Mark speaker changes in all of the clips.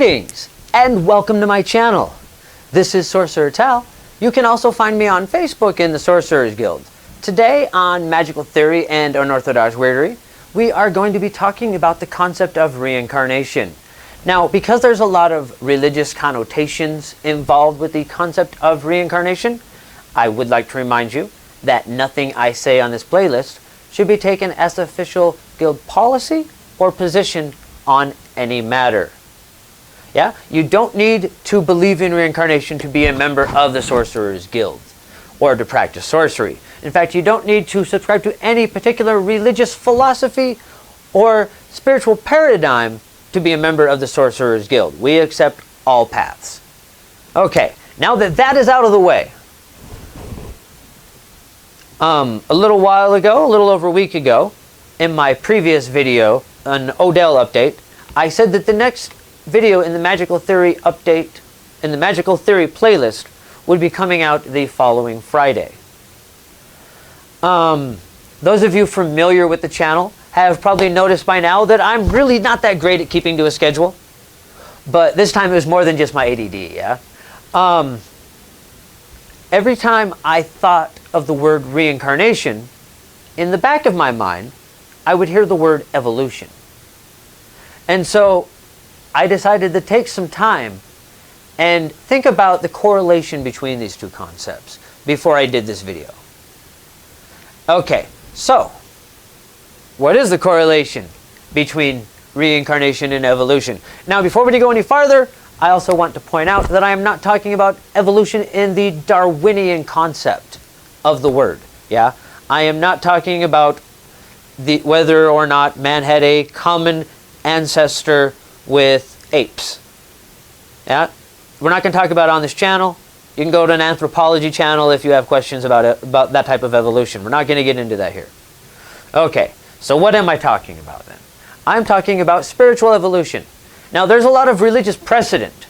Speaker 1: Greetings and welcome to my channel. This is Sorcerer Tal. You can also find me on Facebook in the Sorcerers Guild. Today on Magical Theory and Unorthodox Weirdery, we are going to be talking about the concept of reincarnation. Now, because there's a lot of religious connotations involved with the concept of reincarnation, I would like to remind you that nothing I say on this playlist should be taken as official guild policy or position on any matter. Yeah, you don't need to believe in reincarnation to be a member of the Sorcerers Guild or to practice sorcery. In fact, you don't need to subscribe to any particular religious philosophy or spiritual paradigm to be a member of the Sorcerers Guild. We accept all paths. Okay, now that that is out of the way, a little while ago, a little over a week ago, in my previous video, an Odell update, I said that the next video in the Magical Theory update, in the Magical Theory playlist, would be coming out the following Friday. Those of you familiar with the channel have probably noticed by now that I'm really not that great at keeping to a schedule. But this time it was more than just my ADD, yeah? Every time I thought of the word reincarnation, in the back of my mind, I would hear the word evolution. And so I decided to take some time and think about the correlation between these two concepts before I did this video. Okay, so what is the correlation between reincarnation and evolution? Now, before we go any farther, I also want to point out that I am not talking about evolution in the Darwinian concept of the word. Yeah, I am not talking about whether or not man had a common ancestor with apes. Yeah, we're not going to talk about it on this channel. You can go to an anthropology channel if you have questions about it, about that type of evolution. We're not going to get into that here. Okay, so what am I talking about then? I'm talking about spiritual evolution. Now, there's a lot of religious precedent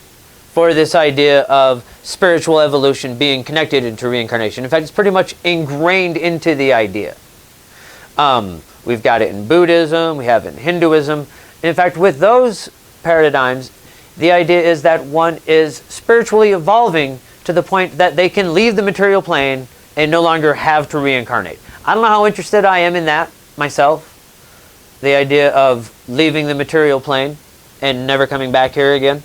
Speaker 1: for this idea of spiritual evolution being connected into reincarnation. In fact, it's pretty much ingrained into the idea. We've got it in Buddhism, we have it in Hinduism. In fact, with those paradigms, the idea is that one is spiritually evolving to the point that they can leave the material plane and no longer have to reincarnate. I don't know how interested I am in that myself, the idea of leaving the material plane and never coming back here again.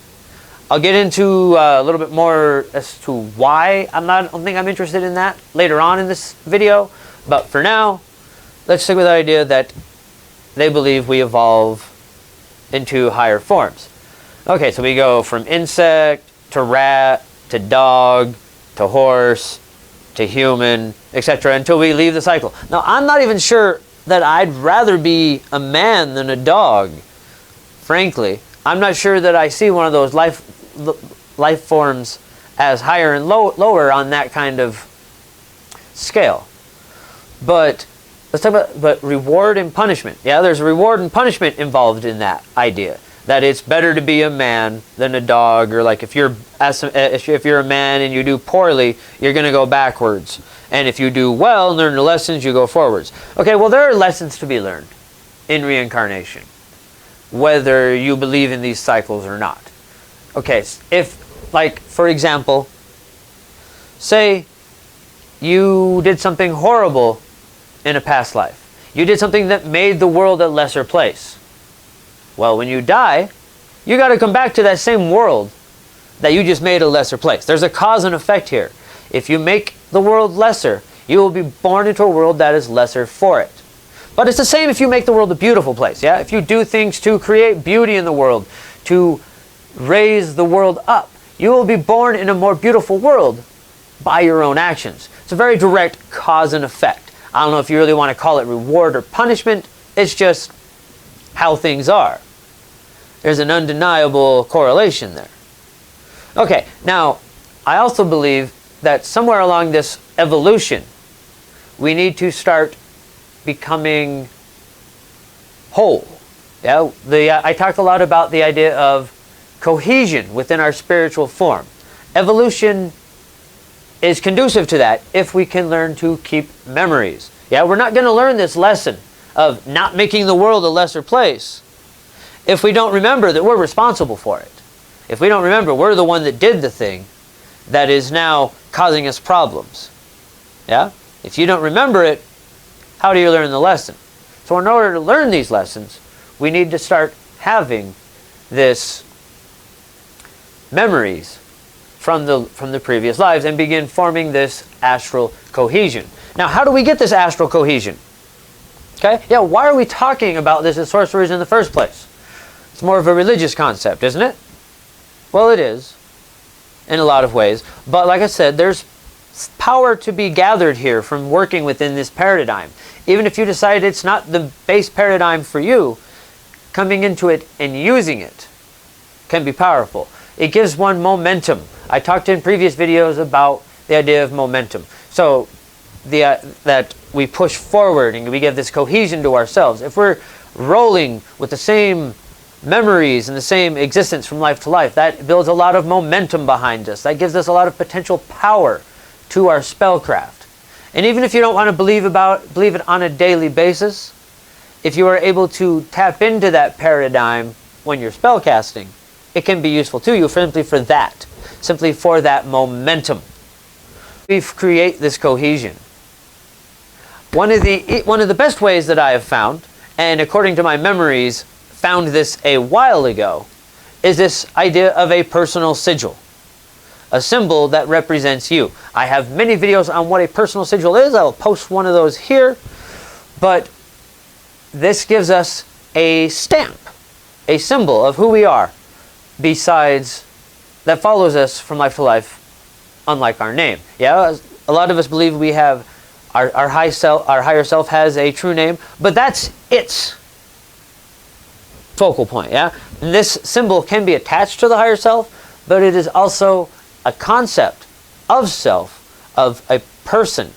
Speaker 1: I'll get into a little bit more as to why I don't think I'm interested in that later on in this video, but for now, let's stick with the idea that they believe we evolve into higher forms. Okay, so we go from insect to rat to dog to horse to human, etc., until we leave the cycle. Now, I'm not even sure that I'd rather be a man than a dog, frankly. I'm not sure that I see one of those life forms as higher and lower on that kind of scale. But let's talk about reward and punishment. Yeah, there's reward and punishment involved in that idea. That it's better to be a man than a dog, or like if you're a man and you do poorly, you're going to go backwards, and if you do well and learn the lessons, you go forwards. Okay, well, there are lessons to be learned in reincarnation, whether you believe in these cycles or not. Okay, if, like, for example, say you did something horrible in a past life. You did something that made the world a lesser place. Well, when you die, you got to come back to that same world that you just made a lesser place. There's a cause and effect here. If you make the world lesser, you will be born into a world that is lesser for it. But it's the same if you make the world a beautiful place. Yeah, if you do things to create beauty in the world, to raise the world up, you will be born in a more beautiful world by your own actions. It's a very direct cause and effect. I don't know if you really want to call it reward or punishment. It's just how things are. There's an undeniable correlation there. Okay, now, I also believe that somewhere along this evolution, we need to start becoming whole. Yeah, I talked a lot about the idea of cohesion within our spiritual form. Evolution is conducive to that if we can learn to keep memories. Yeah, we're not going to learn this lesson of not making the world a lesser place if we don't remember that we're responsible for it. If we don't remember, we're the one that did the thing that is now causing us problems. Yeah? If you don't remember it, how do you learn the lesson? So in order to learn these lessons, we need to start having this memories from the previous lives and begin forming this astral cohesion. Now, how do we get this astral cohesion? Okay? Yeah, why are we talking about this as sorcerers in the first place? It's more of a religious concept, isn't it? Well, it is, in a lot of ways. But like I said, there's power to be gathered here from working within this paradigm. Even if you decide it's not the base paradigm for you, coming into it and using it can be powerful. It gives one momentum. I talked in previous videos about the idea of momentum. So that we push forward and we give this cohesion to ourselves. If we're rolling with the same memories and the same existence from life to life, that builds a lot of momentum behind us. That gives us a lot of potential power to our spellcraft. And even if you don't want to believe it on a daily basis, if you are able to tap into that paradigm when you're spellcasting, it can be useful to you simply for that momentum. We create this cohesion. One of the best ways that I have found, and according to my memories, found this a while ago, is this idea of a personal sigil. A symbol that represents you. I have many videos on what a personal sigil is. I will post one of those here. But this gives us a stamp, a symbol of who we are, besides that follows us from life to life, unlike our name. Yeah, a lot of us believe we have our higher self has a true name, but that's its focal point. Yeah, and this symbol can be attached to the higher self, but it is also a concept of self, of a person,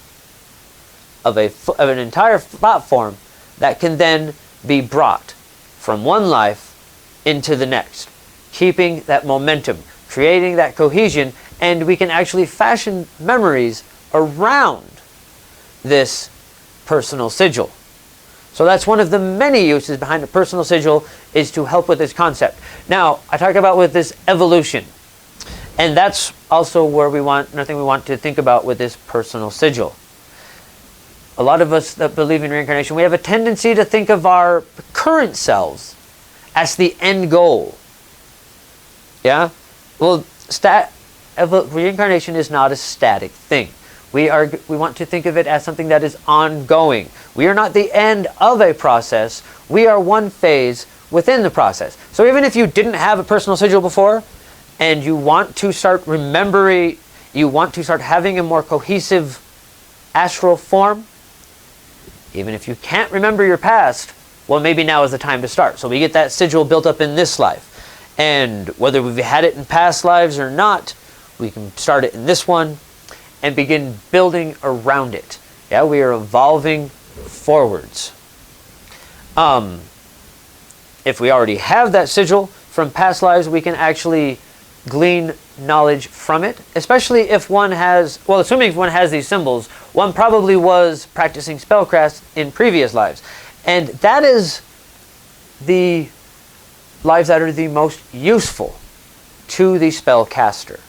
Speaker 1: of an entire platform that can then be brought from one life into the next, keeping that momentum, creating that cohesion, and we can actually fashion memories around this personal sigil. So that's one of the many uses behind a personal sigil, is to help with this concept. Now, I talk about with this evolution. And that's also where another thing we want to think about with this personal sigil. A lot of us that believe in reincarnation, we have a tendency to think of our current selves as the end goal. Yeah? Well, reincarnation is not a static thing. We want to think of it as something that is ongoing. We are not the end of a process. We are one phase within the process. So even if you didn't have a personal sigil before, and you want to start remembering, you want to start having a more cohesive astral form, even if you can't remember your past, well, maybe now is the time to start. So we get that sigil built up in this life. And whether we've had it in past lives or not, we can start it in this one and begin building around it. Yeah, we are evolving forwards. If we already have that sigil from past lives, we can actually glean knowledge from it, especially if one has, well, assuming if one has these symbols, one probably was practicing spellcraft in previous lives. And that is the lives that are the most useful to the spellcaster,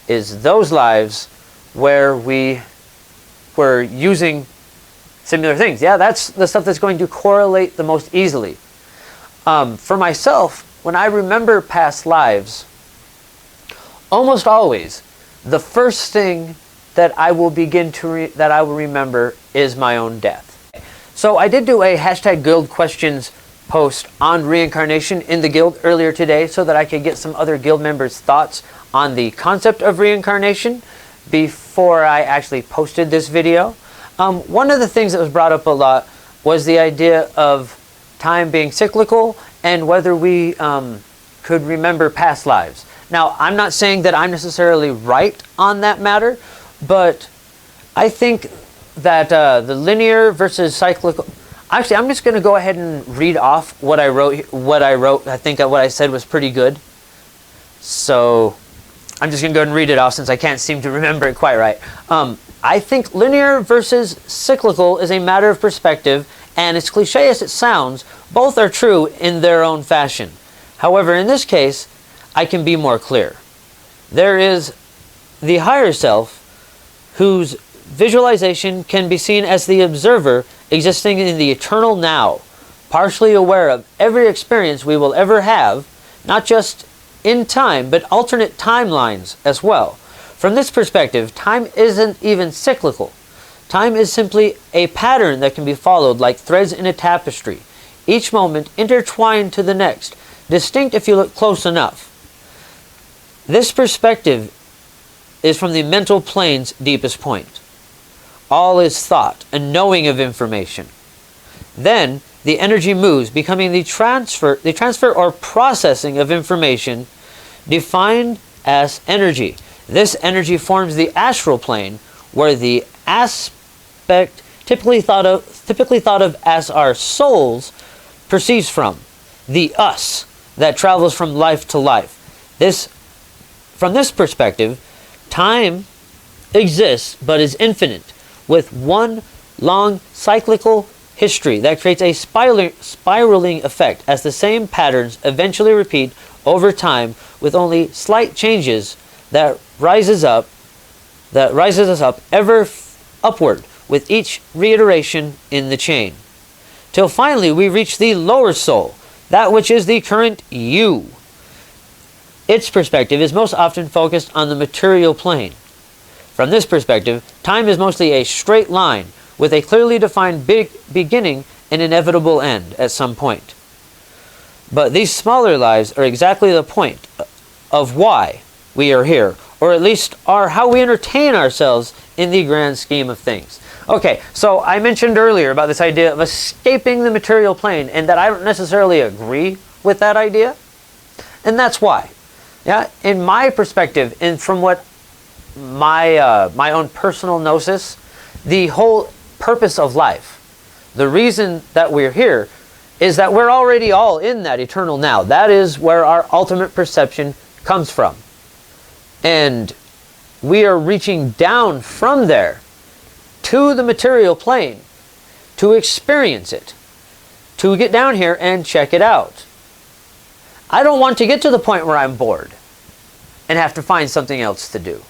Speaker 1: is those lives where we were using similar things. Yeah, that's the stuff that's going to correlate the most easily. For myself, when I remember past lives, almost always, the first thing that I will remember is my own death. So I did do a hashtag guild questions post on reincarnation in the guild earlier today, so that I could get some other guild members' thoughts on the concept of reincarnation before I actually posted this video. One of the things that was brought up a lot was the idea of time being cyclical and whether we could remember past lives. Now, I'm not saying that I'm necessarily right on that matter, but I think that the linear versus cyclical... Actually, I'm just going to go ahead and read off what I wrote. I think what I said was pretty good. So I'm just going to go ahead and read it off since I can't seem to remember it quite right. I think linear versus cyclical is a matter of perspective, and as cliche as it sounds, both are true in their own fashion. However, in this case, I can be more clear. There is the higher self, whose visualization can be seen as the observer existing in the eternal now, partially aware of every experience we will ever have, not just in time, but alternate timelines as well. From this perspective, time isn't even cyclical. Time is simply a pattern that can be followed like threads in a tapestry, each moment intertwined to the next, distinct if you look close enough. This perspective is from the mental plane's deepest point. All is thought, a knowing of information. Then the energy moves, becoming the transfer or processing of information defined as energy. This energy forms the astral plane, where the aspect typically thought of as our souls perceives from, the us that travels from life to life. From this perspective, time exists but is infinite, with one long cyclical history that creates a spiraling effect as the same patterns eventually repeat over time, with only slight changes that rises us up ever upward with each reiteration in the chain, till finally we reach the lower soul, that which is the current you. Its perspective is most often focused on the material plane. From this perspective, time is mostly a straight line with a clearly defined beginning and inevitable end at some point. But these smaller lives are exactly the point of why we are here, or at least are how we entertain ourselves in the grand scheme of things. Okay, so I mentioned earlier about this idea of escaping the material plane, and that I don't necessarily agree with that idea, and that's why. Yeah, in my perspective, and from what my own personal gnosis, the whole purpose of life, the reason that we're here, is that we're already all in that eternal now. That is where our ultimate perception comes from. And we are reaching down from there to the material plane to experience it, to get down here and check it out. I don't want to get to the point where I'm bored and have to find something else to do.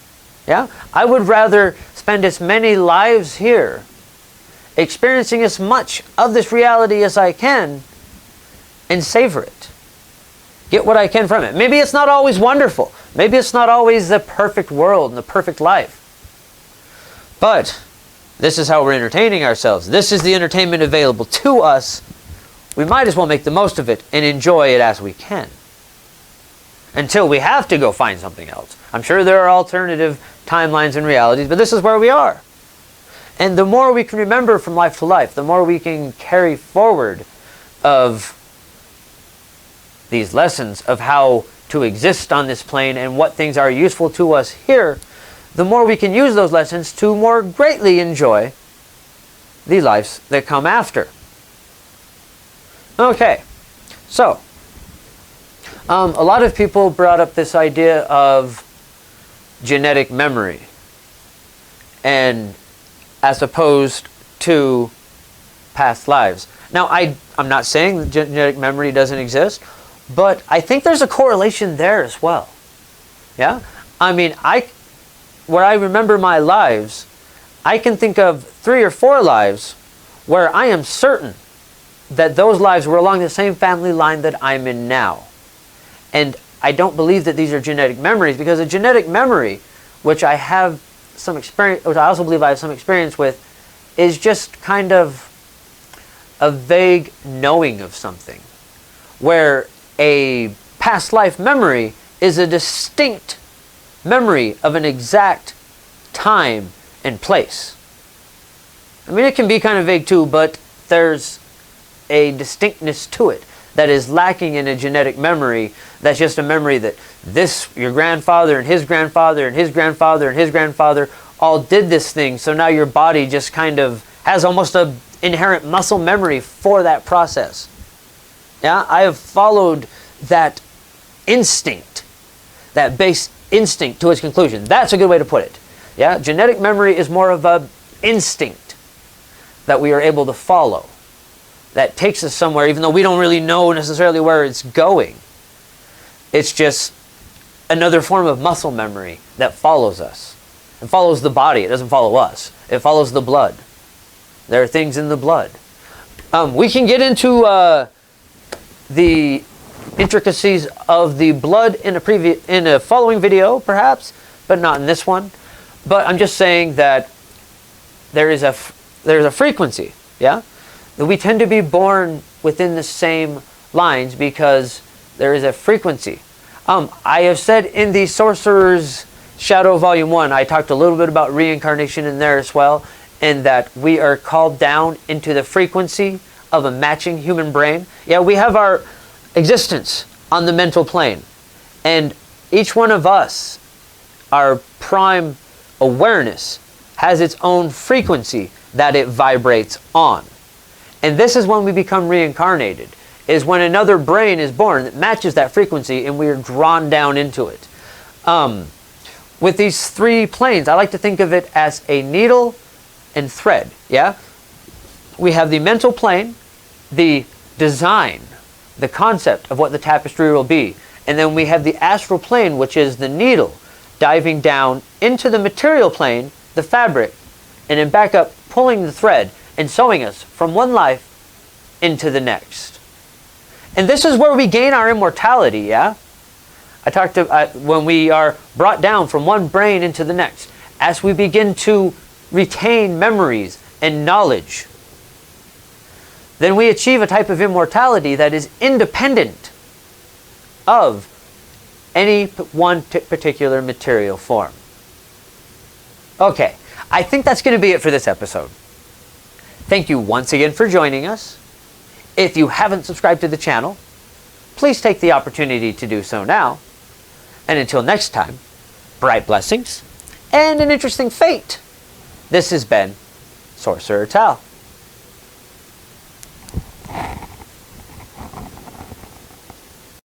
Speaker 1: Yeah? I would rather spend as many lives here experiencing as much of this reality as I can and savor it. Get what I can from it. Maybe it's not always wonderful. Maybe it's not always the perfect world and the perfect life. But this is how we're entertaining ourselves. This is the entertainment available to us. We might as well make the most of it and enjoy it as we can, until we have to go find something else. I'm sure there are alternative timelines and realities, but this is where we are. And the more we can remember from life to life, the more we can carry forward of these lessons of how to exist on this plane and what things are useful to us here, the more we can use those lessons to more greatly enjoy the lives that come after. Okay, so a lot of people brought up this idea of genetic memory, and as opposed to past lives. Now, I'm not saying that genetic memory doesn't exist, but I think there's a correlation there as well. Yeah? I mean, where I remember my lives, I can think of 3 or 4 lives where I am certain that those lives were along the same family line that I'm in now. And I don't believe that these are genetic memories, because a genetic memory, which I have some experience, which I also believe I have some experience with, is just kind of a vague knowing of something, where a past life memory is a distinct memory of an exact time and place. I mean, it can be kind of vague too, but there's a distinctness to it that is lacking in a genetic memory. That's just a memory that your grandfather and his grandfather and his grandfather and his grandfather all did this thing, so now your body just kind of has almost an inherent muscle memory for that process. Yeah, I have followed that instinct, that base instinct to its conclusion. That's a good way to put it. Yeah, genetic memory is more of an instinct that we are able to follow, that takes us somewhere, even though we don't really know necessarily where it's going. It's just another form of muscle memory that follows us. It follows the body. It doesn't follow us. It follows the blood. There are things in the blood. We can get into the intricacies of the blood in a following video, perhaps, but not in this one. But I'm just saying that there's a frequency, yeah, that we tend to be born within the same lines because there is a frequency. I have said in the Sorcerer's Shadow Volume 1, I talked a little bit about reincarnation in there as well, and that we are called down into the frequency of a matching human brain. Yeah, we have our existence on the mental plane, and each one of us, our prime awareness, has its own frequency that it vibrates on. And this is when we become reincarnated, is when another brain is born that matches that frequency and we are drawn down into it. With these three planes, I like to think of it as a needle and thread, yeah? We have the mental plane, the design, the concept of what the tapestry will be. And then we have the astral plane, which is the needle, diving down into the material plane, the fabric, and then back up, pulling the thread and sewing us from one life into the next. And this is where we gain our immortality, yeah? I talked about when we are brought down from one brain into the next, as we begin to retain memories and knowledge, then we achieve a type of immortality that is independent of any one particular material form. Okay, I think that's going to be it for this episode. Thank you once again for joining us. If you haven't subscribed to the channel, please take the opportunity to do so now. And until next time, bright blessings and an interesting fate. This has been Sorcerer Tal.